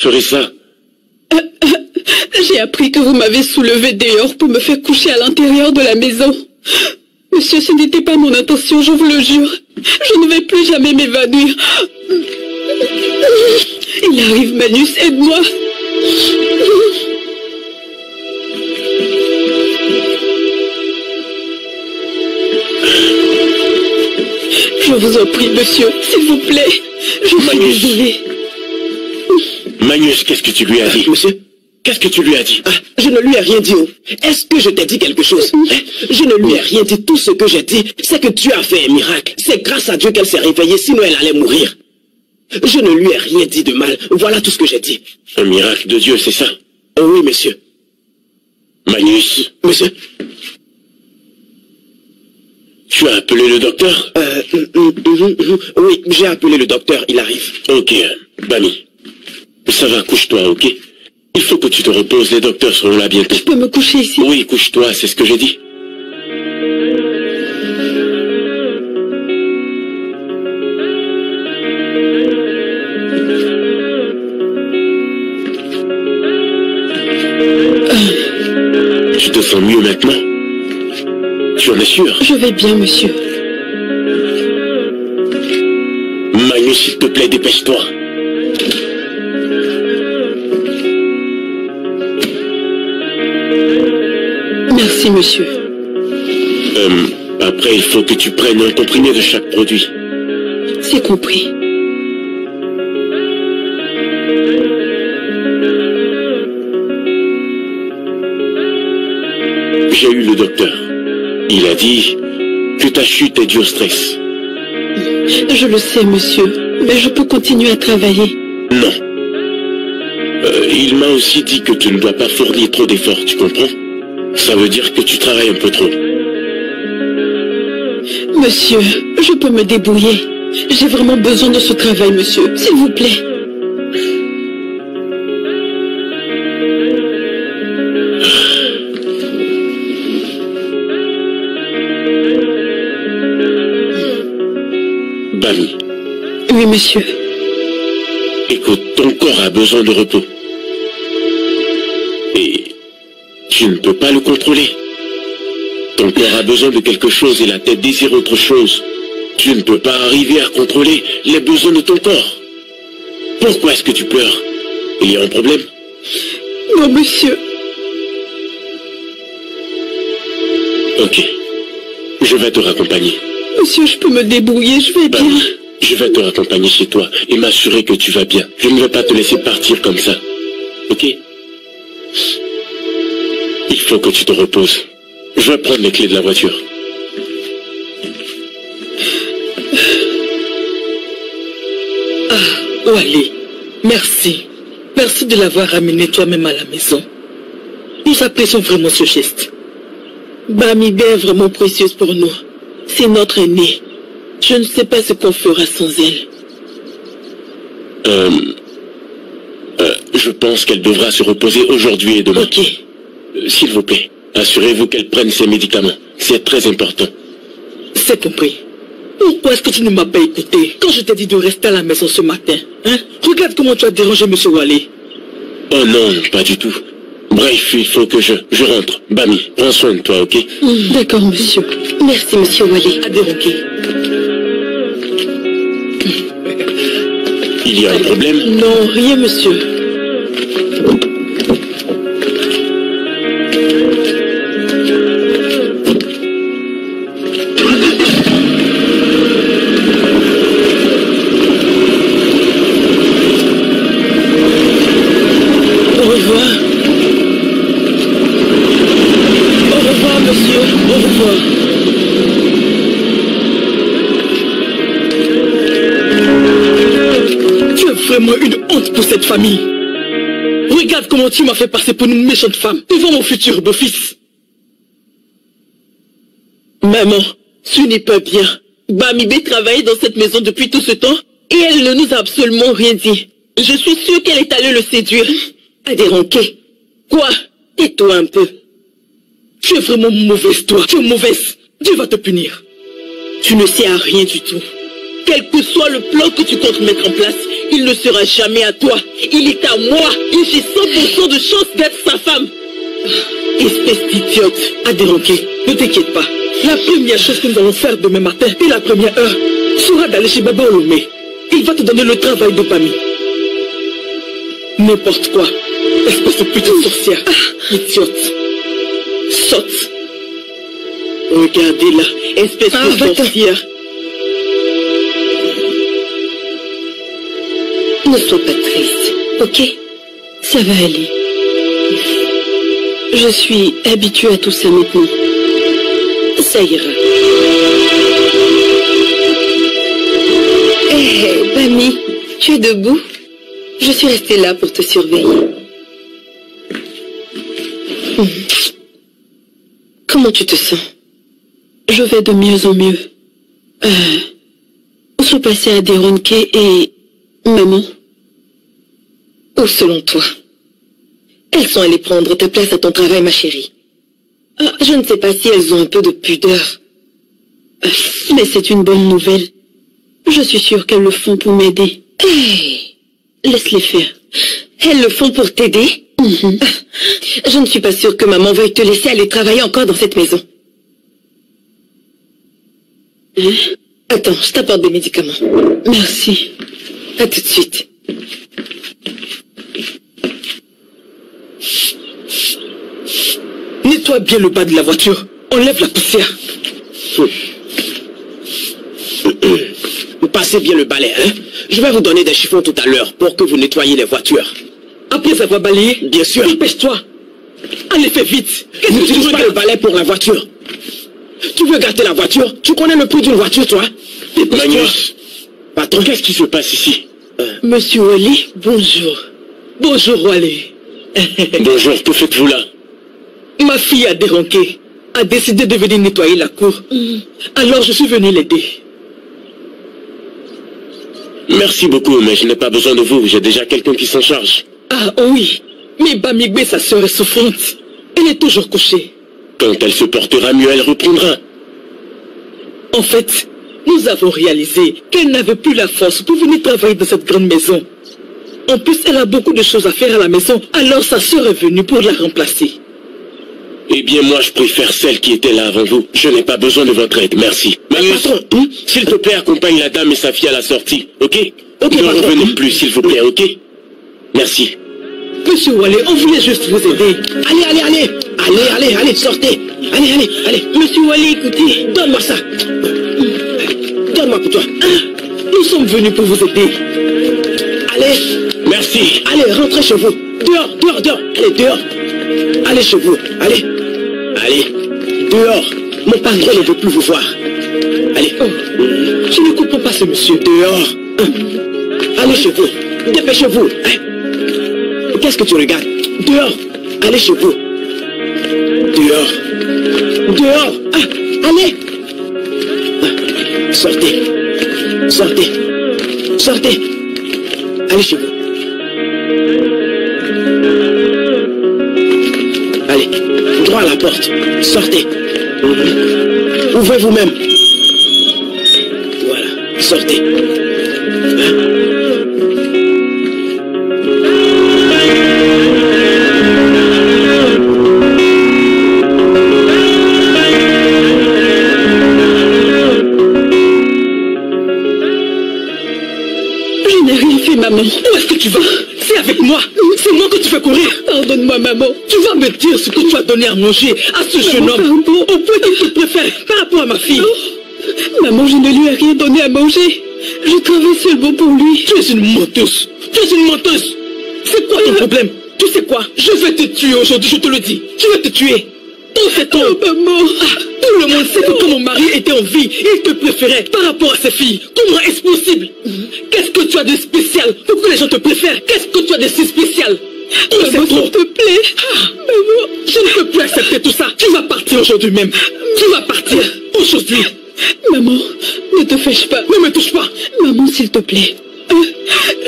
Sorissa. J'ai appris que vous m'avez soulevé dehors pour me faire coucher à l'intérieur de la maison. Monsieur, ce n'était pas mon intention, je vous le jure. Je ne vais plus jamais m'évanouir. Il arrive, Manus, aide-moi. Je vous en prie, monsieur, s'il vous plaît. Je suis désolée. Magnus, qu'est-ce que tu lui as dit? Monsieur? Qu'est-ce que tu lui as dit? Je ne lui ai rien dit. Est-ce que je t'ai dit quelque chose? Je ne lui ai rien dit. Tout ce que j'ai dit, c'est que tu as fait un miracle. C'est grâce à Dieu qu'elle s'est réveillée, sinon elle allait mourir. Je ne lui ai rien dit de mal. Voilà tout ce que j'ai dit. Un miracle de Dieu, c'est ça? Oui, monsieur. Magnus. Monsieur? Tu as appelé le docteur? Oui, j'ai appelé le docteur, il arrive. Ok, Bami. Ça va, couche-toi, ok? Il faut que tu te reposes, les docteurs seront là bientôt. Je peux me coucher ici? Oui, couche-toi, c'est ce que j'ai dit. Tu te sens mieux maintenant? Tu en es sûr? Je vais bien, monsieur. Magnus, s'il te plaît, dépêche-toi. Merci, monsieur. Après, il faut que tu prennes un comprimé de chaque produit. C'est compris. J'ai eu le docteur. Il a dit que ta chute est due au stress. Je le sais, monsieur, mais je peux continuer à travailler. Non. Il m'a aussi dit que tu ne dois pas fournir trop d'efforts, tu comprends? Ça veut dire que tu travailles un peu trop. Monsieur, je peux me débrouiller. J'ai vraiment besoin de ce travail, monsieur. S'il vous plaît. Bami. Oui, monsieur. Écoute, ton corps a besoin de repos. Et tu ne peux pas le contrôler. Ton corps a besoin de quelque chose et la tête désire autre chose. Tu ne peux pas arriver à contrôler les besoins de ton corps. Pourquoi est-ce que tu pleures? Il y a un problème? Non, monsieur. Ok. Je vais te raccompagner. Monsieur, je peux me débrouiller, je vais bien. Je vais te raccompagner chez toi et m'assurer que tu vas bien. Je ne vais pas te laisser partir comme ça. Ok? Il faut que tu te reposes. Je vais prendre les clés de la voiture. Ah, Wally, merci. Merci de l'avoir ramené toi-même à la maison. Nous apprécions vraiment ce geste. Bami Bé est vraiment précieuse pour nous. C'est notre aînée. Je ne sais pas ce qu'on fera sans elle. Je pense qu'elle devra se reposer aujourd'hui et demain. Ok. S'il vous plaît, assurez-vous qu'elle prenne ses médicaments. C'est très important. C'est compris. Pourquoi est-ce que tu ne m'as pas écouté quand je t'ai dit de rester à la maison ce matin, hein? Regarde comment tu as dérangé M. Wally. Oh non, pas du tout. Bref, il faut que je rentre. Bami, prends soin de toi, ok? D'accord, monsieur. Merci, monsieur Wally. Adéronké. Il y a un problème? Non, rien, monsieur. Au revoir. Au revoir, monsieur. Au revoir. Tu es vraiment une honte pour cette famille. Regarde comment tu m'as fait passer pour une méchante femme devant mon futur beau-fils. Maman, tu n'es pas bien. Bami Bé travaillait dans cette maison depuis tout ce temps et elle ne nous a absolument rien dit. Je suis sûre qu'elle est allée le séduire. Adéronké. Quoi? Tais-toi un peu. Tu es vraiment mauvaise, toi. Tu es mauvaise. Dieu va te punir. Tu ne sais à rien du tout. Quel que soit le plan que tu comptes mettre en place, il ne sera jamais à toi. Il est à moi et j'ai 100% de chance d'être sa femme. Espèce d'idiote. Adéronqué, ne t'inquiète pas. La première chose que nous allons faire demain matin, et la première heure, sera d'aller chez Baba Olomé. Il va te donner le travail de Bami. N'importe quoi. Espèce de petite sorcière. Idiote. Sotte. Regardez-la, espèce de sorcière. Ne sois pas triste, ok? Ça va aller. Je suis habituée à tout ça maintenant. Ça ira. Hé, Bami, tu es debout? Je suis restée là pour te surveiller. Comment tu te sens? Je vais de mieux en mieux. Où sont passés Adéronke et maman? Où selon toi? Elles sont allées prendre ta place à ton travail, ma chérie. Je ne sais pas si elles ont un peu de pudeur. Mais c'est une bonne nouvelle. Je suis sûre qu'elles le font pour m'aider. Hey, laisse-les faire. Elles le font pour t'aider? Je ne suis pas sûre que maman veuille te laisser aller travailler encore dans cette maison. Attends, je t'apporte des médicaments. Merci. À tout de suite. Nettoie bien le bas de la voiture. Enlève la poussière. Passez bien le balai, hein? Je vais vous donner des chiffons tout à l'heure pour que vous nettoyiez les voitures. Après avoir balayé, bien sûr. Dépêche-toi. Allez, fais vite. N'utilise pas le balai pour la voiture. Tu veux gâter la voiture? Tu connais le prix d'une voiture, toi? Magnus, patron, qu'est-ce qui se passe ici? Monsieur Wally, bonjour. Bonjour, Wally. Bonjour, que faites-vous là? Ma fille Adéronke a décidé de venir nettoyer la cour. Alors je suis venu l'aider. Merci beaucoup, mais je n'ai pas besoin de vous. J'ai déjà quelqu'un qui s'en charge. Ah oui, mais Bamigbe, sa sœur, est souffrante. Elle est toujours couchée. Quand elle se portera mieux, elle reprendra. En fait, nous avons réalisé qu'elle n'avait plus la force pour venir travailler dans cette grande maison. En plus, elle a beaucoup de choses à faire à la maison, alors sa sœur est venue pour la remplacer. Eh bien, moi, je préfère celle qui était là avant vous. Je n'ai pas besoin de votre aide, merci. Patron, s'il te plaît, accompagne la dame et sa fille à la sortie, ok? Ne revenez plus, s'il vous plaît, ok? Merci. Monsieur Wally, on voulait juste vous aider. Allez, sortez. Allez. Monsieur Wally, écoutez, donne-moi ça. Donne-moi pour toi. Nous sommes venus pour vous aider. Allez. Merci. Allez, rentrez chez vous. Dehors. Allez, dehors. Allez chez vous. Allez. Dehors. Mon patron ne veut plus vous voir. Allez. Je ne comprends pas ce monsieur. Dehors. Allez chez vous. Dépêchez-vous. Qu'est-ce que tu regardes? Dehors. Allez chez vous. Dehors. Allez. Sortez. Allez chez vous. Allez, droit à la porte. Sortez. Ouvrez vous-même. Voilà, sortez. Je n'ai rien fait, maman. Où est-ce que tu vas? C'est avec moi. C'est moi que tu fais courir. Pardonne-moi, maman. Tu vas me dire ce que tu as donné à manger à ce jeune homme au point qu'il te préfère par rapport à ma fille. Oh. Maman, je ne lui ai rien donné à manger. Je travaille seulement pour lui. Tu es une menteuse. C'est quoi ton problème? Tu sais quoi? Je vais te tuer aujourd'hui, je te le dis. Je vais te tuer. Tout cet homme. Maman. Tout le monde sait que quand mon mari était en vie, il te préférait par rapport à ses filles. Comment est-ce possible? Qu'est-ce que tu as de spécial pour que les gens te préfèrent? Qu'est-ce que tu as de si spécial? Maman, s'il te plaît. Maman, je ne peux plus accepter tout ça. Tu vas partir aujourd'hui même. Tu vas partir aujourd'hui. Maman, ne te fâche pas. Ne me touche pas. Maman, s'il te plaît.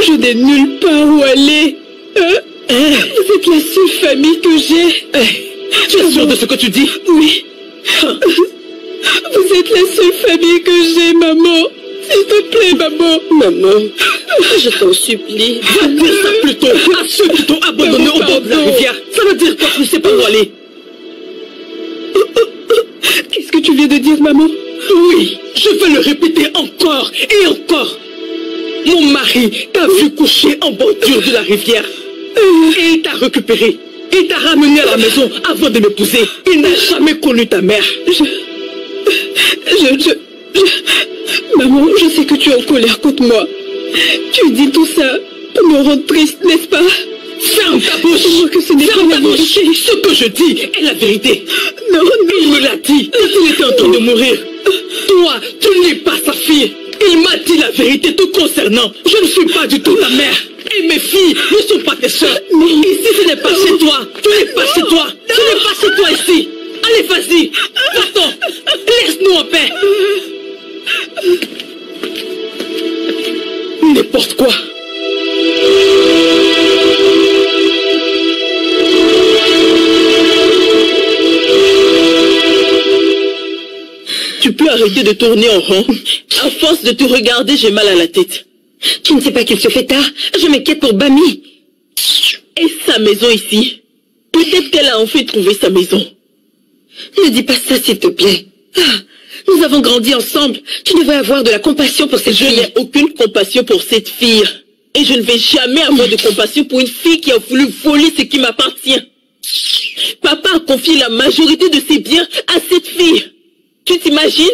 Je n'ai nulle part où aller. Vous êtes la seule famille que j'ai. Tu es sûre de ce que tu dis? Oui. Vous êtes la seule famille que j'ai, maman. S'il te plaît, maman. Maman, je t'en supplie. Va dire ça plutôt à ceux qui t'ont abandonné au bord de la rivière. Ça veut dire quoi, tu ne sais pas où aller? Qu'est-ce que tu viens de dire, maman? Oui, je vais le répéter encore et encore. Mon mari t'a vu coucher en bordure de la rivière. Et il t'a récupéré. Il t'a ramené à la maison avant de m'épouser. Il n'a jamais connu ta mère. Maman, je sais que tu es en colère contre moi. Tu dis tout ça pour me rendre triste, n'est-ce pas? Ferme ta bouche. Dis-moi que ce n'est pas la vérité. Ce que je dis est la vérité. Non, Il me l'a dit quand il était en train de mourir. Toi, tu n'es pas sa fille. Il m'a dit la vérité tout concernant. Je ne suis pas du tout ta mère. Et mes filles ne sont pas tes soeurs. Ici, ce n'est pas chez toi. Tu n'es pas chez toi. Ce n'est pas chez toi ici. Allez, vas-y. Partons. Laisse-nous en paix. N'importe quoi. Tu peux arrêter de tourner en rond. À force de te regarder, j'ai mal à la tête. Tu ne sais pas qu'il se fait tard? Je m'inquiète pour Bami. Et sa maison ici? Peut-être qu'elle a enfin trouvé sa maison. Ne dis pas ça, s'il te plaît. Nous avons grandi ensemble. Tu devrais avoir de la compassion pour cette Je fille. n'ai aucune compassion pour cette fille. Et je ne vais jamais avoir de compassion pour une fille qui a voulu voler ce qui m'appartient. Papa a confié la majorité de ses biens à cette fille. Tu t'imagines?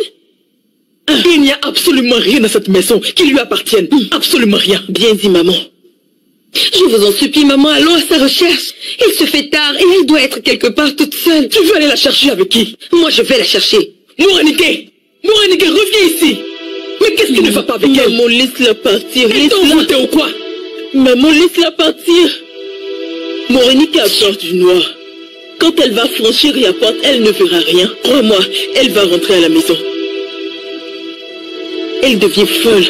Il n'y a absolument rien dans cette maison qui lui appartienne. Absolument rien. Bien dit, maman. Je vous en supplie, maman, allons à sa recherche. Il se fait tard et elle doit être quelque part toute seule. Tu veux aller la chercher avec qui? Moi, je vais la chercher. Morenike, reviens ici. Mais qu'est-ce qui ne va pas avec elle? Maman, laisse-la partir. Elle t'a envoûté ou quoi? Maman, laisse-la partir. Morenike a peur du noir. Quand elle va franchir la porte, elle ne verra rien. Crois-moi, elle va rentrer à la maison. Elle devient folle.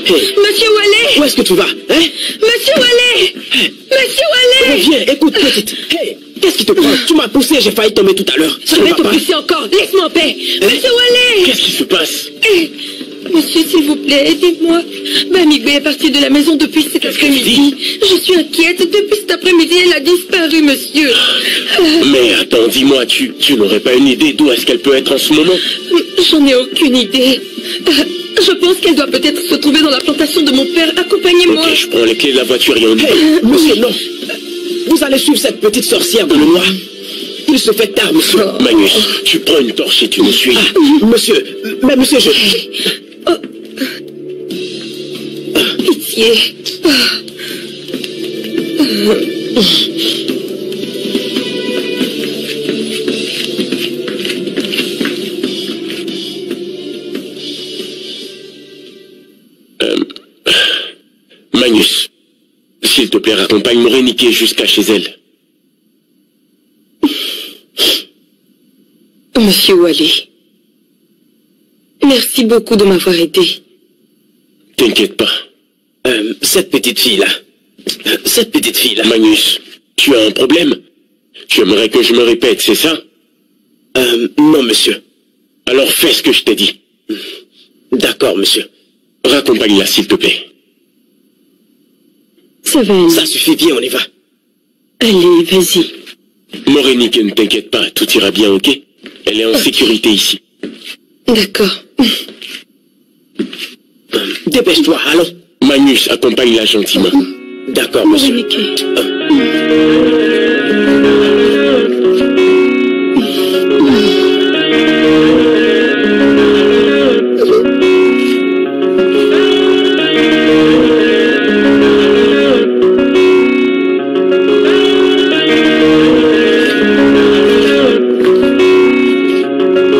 Hey. Monsieur Wallet! Où est-ce que tu vas? Hein? Monsieur Wallet! Monsieur Wallet! Reviens, écoute, petite. Hey, qu'est-ce qui te prend? Tu m'as poussé, j'ai failli tomber tout à l'heure. Ça Je ne vais va te pas. pousser encore. Laisse-moi en paix. Hein? Monsieur Wallet! Qu'est-ce qui se passe? Monsieur, s'il vous plaît, aidez-moi. Bamigbe est partie de la maison depuis cet après-midi. Je suis inquiète. Depuis cet après-midi, elle a disparu, monsieur. Mais attends, dis-moi, tu n'aurais pas une idée d'où est-ce qu'elle peut être en ce moment? J'en ai aucune idée. Je pense qu'elle doit peut-être se trouver dans la plantation de mon père. Accompagnez-moi. Ok, je prends les clés de la voiture et on y va. Hey, monsieur, non. Vous allez suivre cette petite sorcière dans le noir. Il se fait tard, monsieur. Magnus, tu prends une torche et tu nous suis. Monsieur, mais monsieur, je... Pitié. Magnus, s'il te plaît, raccompagne Morenike jusqu'à chez elle. Monsieur Wallet, merci beaucoup de m'avoir aidé. T'inquiète pas. Cette petite fille-là. Magnus, tu as un problème? Tu aimerais que je me répète, c'est ça? Non, monsieur. Alors fais ce que je t'ai dit. D'accord, monsieur. Raccompagne-la, s'il te plaît. Ça va aller. Ça suffit, viens, on y va. Allez, vas-y. Morenike, ne t'inquiète pas, tout ira bien, ok? Elle est en sécurité ici. D'accord. Dépêche-toi, allons. Magnus, accompagne-la gentiment. D'accord, monsieur. Morenike.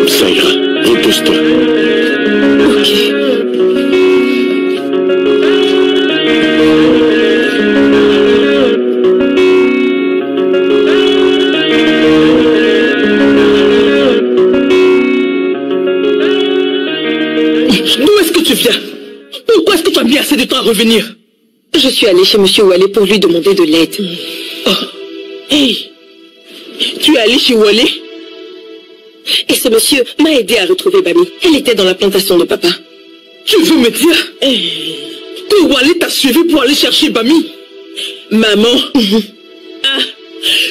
Ça ira, repose-toi. Ok. D'où est-ce que tu viens? Pourquoi est-ce que tu as mis assez de temps à revenir? Je suis allée chez Monsieur Wallet pour lui demander de l'aide. Oh. Hey, tu es allé chez Wallet? Et ce monsieur m'a aidé à retrouver Bami. Elle était dans la plantation de papa. Tu veux me dire que Wally t'a suivi pour aller chercher Bami? Maman,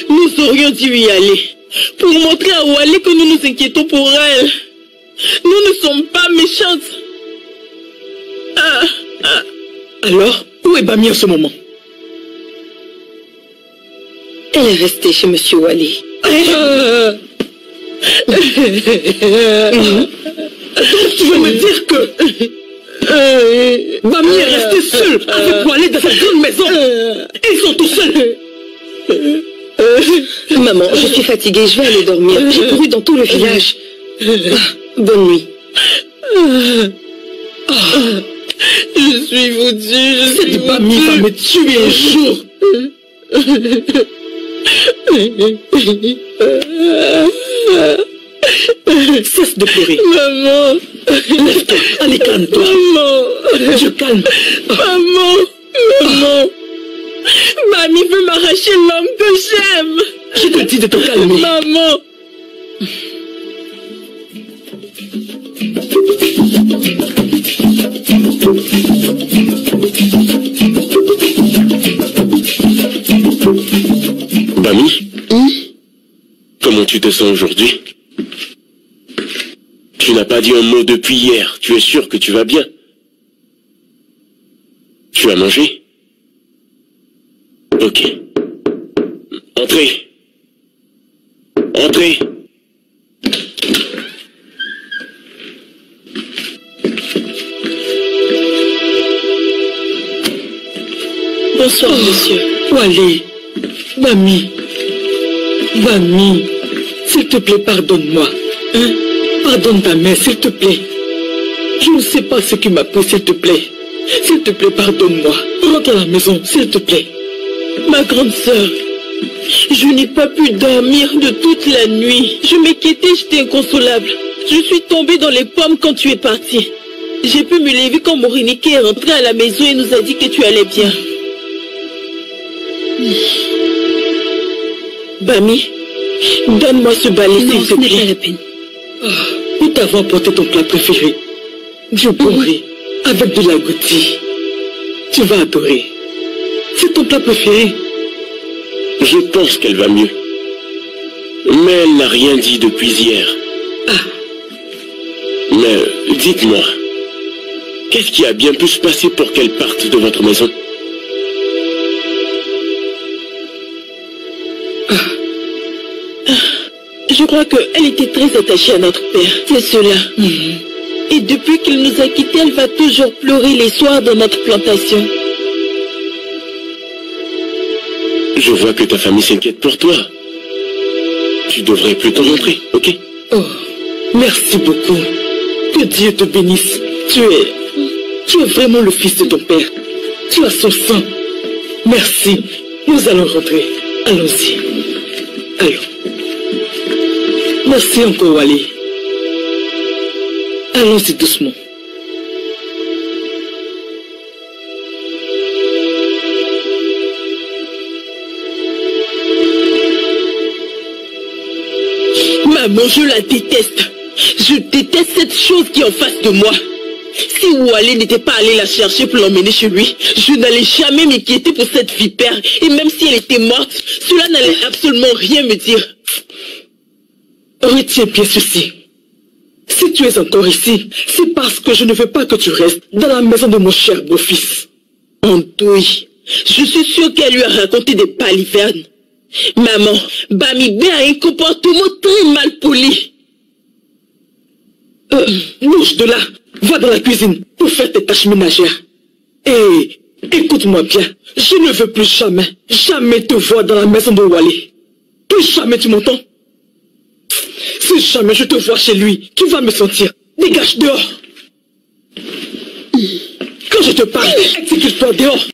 nous aurions dû y aller pour montrer à Wally que nous nous inquiétons pour elle. Nous ne sommes pas méchantes. Alors, où est Bami en ce moment? Elle est restée chez monsieur Wally. Tu veux me dire que Bami est restée seule avec Wally dans cette grande maison? Ils sont tous seuls. Maman, je suis fatiguée, je vais aller dormir. J'ai couru dans tout le village. Bonne nuit. Je suis foutue, Cette Bami va me tuer un jour. Cesse de pleurer. Maman. Lève-toi, allez, calme-toi. Maman. Je calme. Maman. Maman. Mamie veut m'arracher l'homme que j'aime. Je te dis de te calmer. Maman. Bami, comment tu te sens aujourd'hui? Tu n'as pas dit un mot depuis hier. Tu es sûr que tu vas bien? Tu as mangé? Ok. Entrez. Entrez. Bonsoir, monsieur. Wally, Bami, s'il te plaît, pardonne-moi. Pardonne ta mère, s'il te plaît. Je ne sais pas ce qui m'a pris, s'il te plaît. S'il te plaît, pardonne-moi. Rentre à la maison, s'il te plaît. Ma grande sœur, je n'ai pas pu dormir de toute la nuit. Je m'inquiétais, j'étais inconsolable. Je suis tombée dans les pommes quand tu es parti. J'ai pu me lever quand Morinike est rentré à la maison et nous a dit que tu allais bien. Bami, donne-moi ce balai, s'il te plaît. Pas la peine. Pour t'avoir porté ton plat préféré, du bourré, avec de la goutti. Tu vas adorer. C'est ton plat préféré. Je pense qu'elle va mieux. Mais elle n'a rien dit depuis hier. Mais dites-moi, qu'est-ce qui a bien pu se passer pour qu'elle parte de votre maison? Je crois qu'elle était très attachée à notre père, c'est cela. Et depuis qu'il nous a quittés, elle va toujours pleurer les soirs dans notre plantation. Je vois que ta famille s'inquiète pour toi. Tu devrais plutôt rentrer, ok? Oh, merci beaucoup. Que Dieu te bénisse. Tu es vraiment le fils de ton père. Tu as son sang. Merci. Nous allons rentrer. Allons-y. Allons. Merci encore, Wally. Allons-y doucement. Maman, je la déteste. Je déteste cette chose qui est en face de moi. Si Wally n'était pas allé la chercher pour l'emmener chez lui, je n'allais jamais m'inquiéter pour cette vipère. Et même si elle était morte, cela n'allait absolument rien me dire. Retiens bien ceci. Si tu es encore ici, c'est parce que je ne veux pas que tu restes dans la maison de mon cher beau-fils. Andouille, je suis sûre qu'elle lui a raconté des balivernes. Maman, Bami B a un comportement très mal poli. Bouge de là, va dans la cuisine pour faire tes tâches ménagères. Et écoute-moi bien, je ne veux plus jamais te voir dans la maison de Wally. Plus jamais, tu m'entends? Si jamais je te vois chez lui, tu vas me sentir. Dégage dehors. Quand je te parle, exécute-toi dehors.